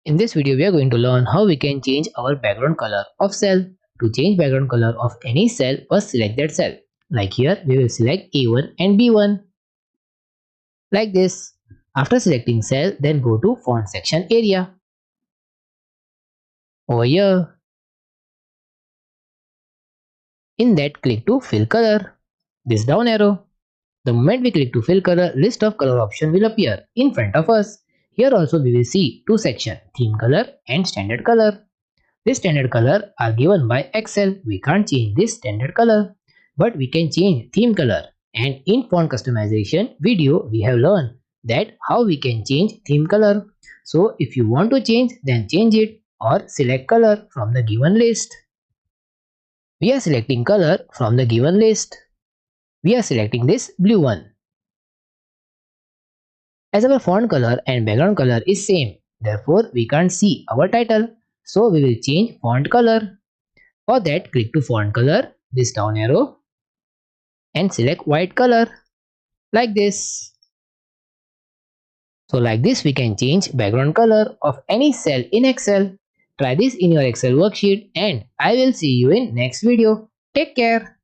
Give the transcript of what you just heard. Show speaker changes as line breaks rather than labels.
In this video, we are going to learn how we can change our background color of cell. To change background color of any cell, first select that cell. Like here, we will select A1 and B1. Like this. After selecting cell, then go to font section area. Over here. In that, click to fill color. This down arrow. The moment we click to fill color, list of color option will appear in front of us. Here also we will see two sections, theme color and standard color. This standard color are given by Excel. We can't change this standard color, but we can change theme color. And in font customization video, we have learned that how we can change theme color. So if you want to change, then change it or select color from the given list. We are selecting color from the given list. We are selecting this blue one. As our font color and background color is same, therefore we can't see our title. So we will change font color. For that, click to font color, this down arrow, and select white color like this. So like this we can change background color of any cell in Excel. Try this in your Excel worksheet and I will see you in next video. Take care.